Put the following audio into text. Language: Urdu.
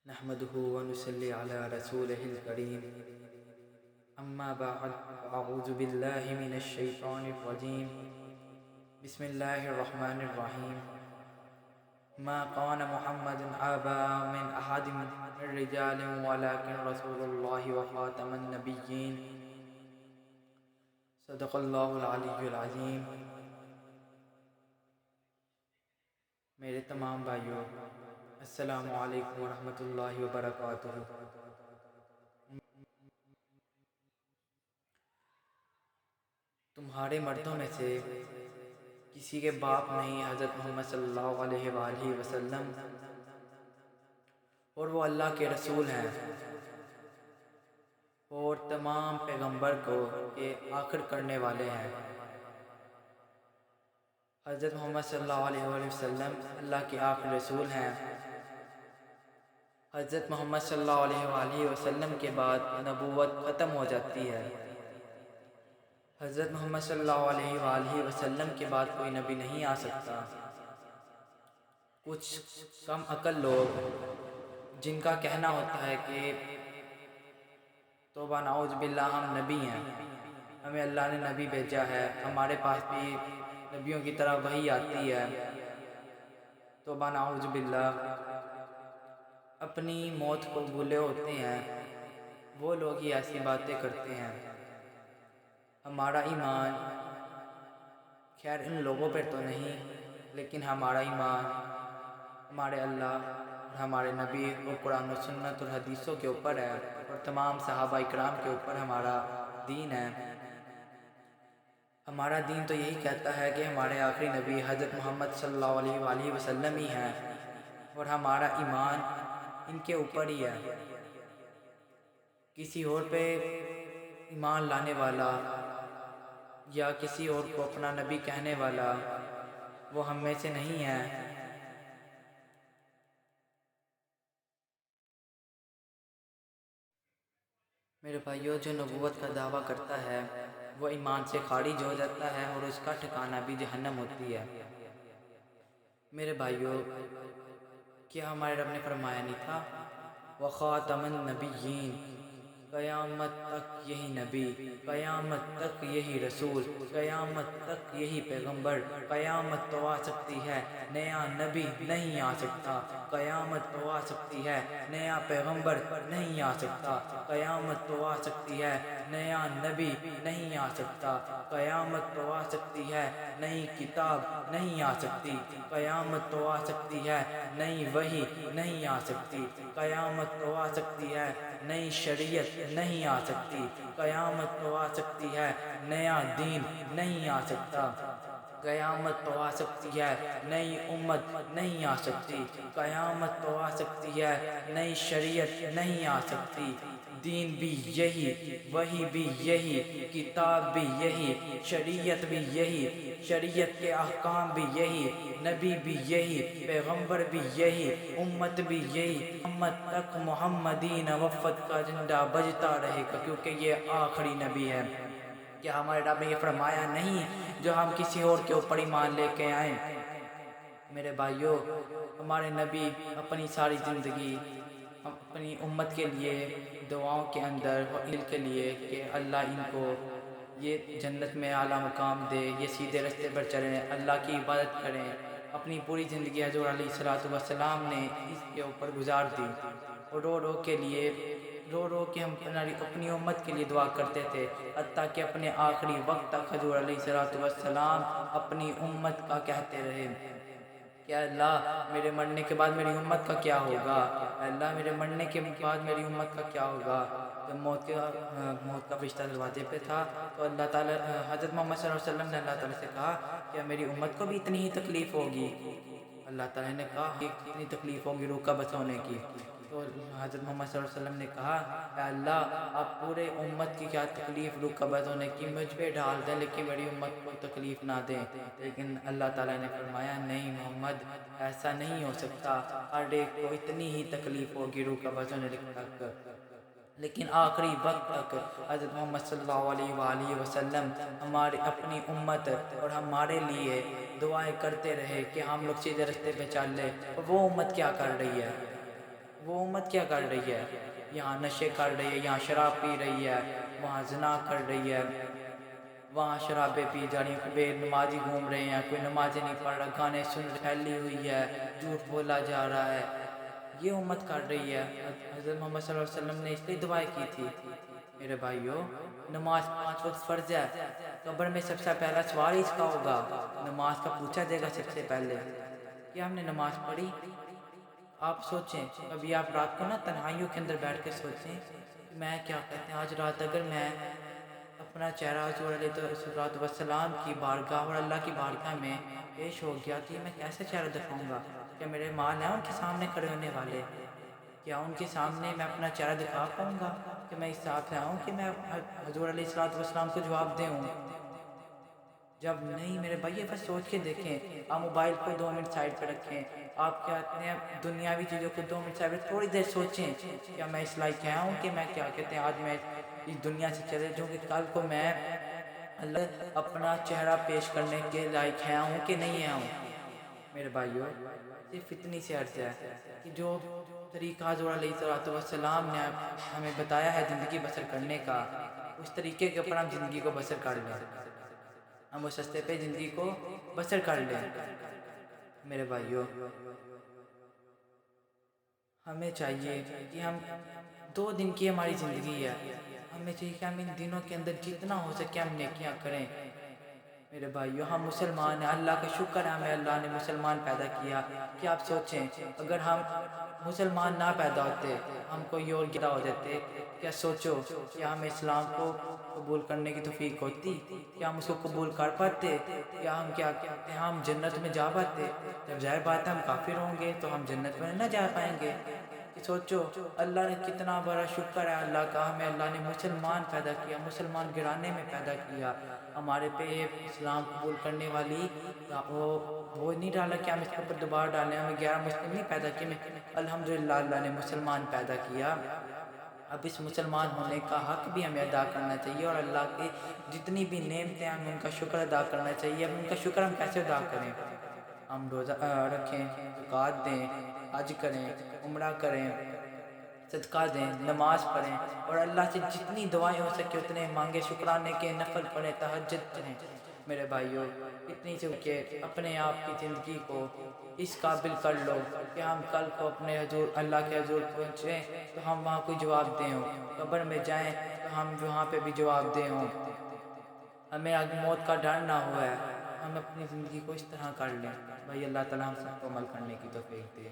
نحمده ونصلي على رسوله الكريم اما بعد اعوذ بالله من الشیطان الرجیم بسم اللہ الرحمن الرحیم ما كان محمد ابا من احد من الرجال ولكن رسول الله وخاتم النبیین صدق اللہ العلی العظیم۔ میرے تمام بھائیوں، السلام علیکم ورحمۃ اللہ وبرکاتہ۔ تمہارے مردوں میں سے کسی کے باپ نہیں حضرت محمد صلی اللہ علیہ وآلہ وسلم، اور وہ اللہ کے رسول ہیں اور تمام پیغمبر کو کے آخر کرنے والے ہیں۔ حضرت محمد صلی اللہ علیہ وآلہ وسلم اللہ کے آخری رسول ہیں۔ حضرت محمد صلی اللہ علیہ وآلہ وسلم کے بعد نبوت ختم ہو جاتی ہے۔ حضرت محمد صلی اللہ علیہ وآلہ وسلم کے بعد کوئی نبی نہیں آ سکتا۔ کچھ کم عقل لوگ جن کا کہنا ہوتا ہے کہ توبہ نعوذ باللہ ہم نبی ہیں، ہمیں اللہ نے نبی بھیجا ہے، ہمارے پاس بھی نبیوں کی طرح وحی آتی ہے، توبہ نعوذ باللہ، اپنی موت کو بھولے ہوتے ہیں، وہ لوگ ہی ایسی باتیں کرتے ہیں۔ ہمارا ایمان خیر ان لوگوں پر تو نہیں، لیکن ہمارا ایمان ہمارے اللہ اور ہمارے نبی اور قرآن و سنت اور حدیثوں کے اوپر ہے، اور تمام صحابہ اکرام کے اوپر ہمارا دین ہے۔ ہمارا دین تو یہی کہتا ہے کہ ہمارے آخری نبی حضرت محمد صلی اللہ علیہ وآلہ وسلم ہی ہیں، اور ہمارا ایمان ان کے اوپر ہی ہے۔ کسی اور پہ ایمان لانے والا یا کسی اور کو اپنا نبی کہنے والا وہ ہم میں سے نہیں ہے۔ میرے بھائیوں، جو نبوت کا دعویٰ کرتا ہے وہ ایمان سے خارج ہو جاتا ہے اور اس کا ٹھکانہ بھی جہنم ہوتی ہے۔ میرے بھائیوں، کیا ہمارے رب نے فرمایا نہیں تھا وَخَاتَمَ النَّبِيِّينَ، قیامت تک یہی نبی، قیامت تک یہی رسول، قیامت تک یہی پیغمبر، قیامت تو آ سکتی ہے نیا نبی نہیں آ سکتا، قیامت تو آ سکتی ہے نیا پیغمبر نہیں آ سکتا، قیامت تو آ سکتی ہے نیا نبی نہیں آ سکتا، قیامت تو آ سکتی ہے نئی کتاب نہیں آ سکتی، قیامت تو آ سکتی ہے نئی وحی نہیں آ سکتی، قیامت تو آ سکتی ہے نئی شریعت نہیں آ سکتی، قیامت تو آ سکتی ہے نیا دین نہیں آ سکتا، قیامت تو آ سکتی ہے نئی امت نہیں آ سکتی، قیامت تو آ سکتی ہے نئی شریعت نہیں آ سکتی، دین بھی یہی، وحی بھی یہی، کتاب بھی یہی، شریعت بھی یہی، شریعت کے احکام بھی یہی، نبی بھی یہی، پیغمبر بھی یہی، امت بھی یہی، امت تک محمدین وفد کا جھنڈا بجتا رہے گا، کیونکہ یہ آخری نبی ہے۔ کیا ہمارے رب نے یہ فرمایا نہیں جو ہم کسی اور کے اوپر ایمان لے کے آئیں؟ میرے بھائیوں، ہمارے نبی اپنی ساری زندگی اپنی امت کے لیے دعاؤں کے اندر اور علم کے لیے کہ اللہ ان کو یہ جنت میں اعلیٰ مقام دے، یہ سیدھے رستے پر چلیں، اللہ کی عبادت کریں، اپنی پوری زندگی حضور علیہ الصلوۃ والسلام نے اس کے اوپر گزار دی، اور رو رو کے ہم اپنی امت کے لیے دعا کرتے تھے، حتیٰ کہ اپنے آخری وقت تک حضور علیہ الصلوۃ والسلام اپنی امت کا کہتے رہے کہ اللہ میرے مرنے کے بعد میری امت کا کیا ہوگا، اللہ میرے مرنے کے بعد میری امت کا کیا ہوگا۔ جب موت کا فرشتہ دروازے پہ تھا تو اللہ تعالیٰ حضرت محمد صلی اللہ علیہ وسلم نے اللہ تعالیٰ سے کہا کہ میری امت کو بھی اتنی ہی تکلیف ہوگی؟ اللہ تعالیٰ نے کہا کہ اتنی تکلیف ہوگی روح قبض ہونے کی؟ تو حضرت محمد صلی اللہ علیہ وسلم نے کہا اے اللہ آپ پورے امت کی کیا تکلیف روح قبض ہونے کی مجھ پہ ڈال دیں، لیکن میری امت کو تکلیف نہ دیں۔ لیکن اللہ تعالیٰ نے فرمایا نہیں محمد، ایسا نہیں ہو سکتا، ہر ایک کو اتنی ہی تکلیف ہوگی روح قبض ہونے تک۔ لیکن آخری وقت تک حضرت محمد صلی اللہ علیہ وآلہ وسلم ہماری اپنی امت اور ہمارے لیے دعائیں کرتے رہے کہ ہم لوگ سیدھے رستے پہ چل لیں، اور وہ امت کیا کر رہی ہے؟ وہ امت کیا کر رہی ہے؟ یہاں نشے کر رہی ہے، یہاں شراب پی رہی ہے، وہاں زنا کر رہی ہے، وہاں شرابیں پی جا رہی ہیں، بے نمازی گھوم رہے ہیں، کوئی نمازیں نہیں پڑھ رہا، گانے سن پھیلی ہوئی ہے، جھوٹ بولا جا رہا ہے، یہ امت کر رہی ہے۔ حضرت محمد صلی اللہ علیہ وسلم نے اس لیے دعائیں کی تھی میرے بھائیوں، نماز 5 وقت فرض ہے، قبر میں سب سے پہلا سوال اس کا ہوگا، نماز کا پوچھا جائے گا سب سے پہلے کہ ہم نے نماز پڑھی۔ آپ سوچیں، کبھی آپ رات کو نا تنہائیوں کے اندر بیٹھ کے سوچیں کہ میں کیا کہتے ہیں آج رات اگر میں اپنا چہرہ حضور علیہ السلام کی بارگاہ اور اللہ کی بارگاہ میں پیش ہو گیا تو میں کیسے چہرہ دکھاؤں گا؟ کیا میرے مال ہیں ان کے سامنے کھڑے ہونے والے؟ کیا ان کے سامنے میں اپنا چہرہ دکھا پاؤں گا کہ میں اس حساب سے آؤں کہ میں حضور علیہ السلام کو جواب دوں؟ جب نہیں میرے بھائی، بس سوچ کے دیکھیں، آپ موبائل کو 2 منٹ سائڈ پہ رکھیں، آپ کیا کہتے ہیں دنیاوی چیزوں کو 2 منٹ سائڈ پہ تھوڑی دیر سوچیں، کیا میں اس لائق ہوں کہ میں کیا کہتے ہیں آج میں اس دنیا سے چلے جاؤں کہ کل کو میں اللہ اپنا چہرہ پیش کرنے کے لائق ہوں کہ نہیں ہوں؟ میرے بھائیوں، صرف اتنی سی عرض ہے کہ جو طریقہ حضور علیہ السلام نے ہمیں بتایا ہے زندگی بسر کرنے کا، اس طریقے کے اوپر ہم زندگی کو بسر کر لیں، ہم اس راستے پہ زندگی کو بسر کر لیں۔ میرے بھائیوں، ہمیں چاہیے کہ ہم 2 دن کی ہماری زندگی ہے، ہمیں چاہیے کہ ہم ان دنوں کے اندر جتنا ہو سکے ہم نیکیاں کریں۔ میرے بھائیوں، ہم مسلمان ہیں، اللہ کا شکر ہے ہمیں اللہ نے مسلمان پیدا کیا۔ کہ آپ سوچیں اگر ہم مسلمان نہ پیدا ہوتے، ہم کوئی اور گرا ہو جاتے، کیا سوچو کیا ہم اسلام کو قبول کرنے کی توفیق ہوتی؟ کیا ہم اس کو قبول کر پاتے؟ کیا ہم کیا کہتے ہیں ہم جنت میں جا پاتے؟ جب ظاہر بات ہے ہم کافر ہوں گے تو ہم جنت میں نہ جا پائیں گے۔ کہ سوچو اللہ نے کتنا بڑا شکر ہے اللہ کا، ہمیں اللہ نے مسلمان پیدا کیا، مسلمان گھرانے میں پیدا کیا، ہمارے پہ اسلام قبول کرنے والی وہ نہیں ڈالا کہ ہم اس کے اوپر دوبارہ ڈالیں، ہمیں غیر مسلم نہیں پیدا کیا، الحمدللہ اللہ نے مسلمان پیدا کیا۔ اب اس مسلمان ہونے کا حق بھی ہمیں ادا کرنا چاہیے، اور اللہ کی جتنی بھی نعمتیں ہمیں ان کا شکر ادا کرنا چاہیے۔ اب ان کا شکر ہم کیسے ادا کریں؟ ہم روزہ رکھیں، زکوٰۃ دیں، حج کریں، عمرہ کریں، صدقہ دیں، نماز پڑھیں، اور اللہ سے جتنی دعائیں ہو سکے اتنے مانگے، شکرانے کے نفل پڑھیں، تہجد پڑھیں۔ میرے بھائیوں، اتنی سے کہ اپنے آپ کی زندگی کو اس قابل کر لو کہ ہم کل کو اپنے حضور اللہ کے حضور پہنچیں تو ہم وہاں کوئی جواب دیں ہوں، قبر میں جائیں تو ہم وہاں پہ بھی جواب دیں ہوں، ہمیں آج موت کا ڈر نہ ہوا ہے۔ ہم اپنی زندگی کو اس طرح کر لیں۔ بھائی اللہ تعالیٰ ہم سب کو عمل کرنے کی توفیق دے۔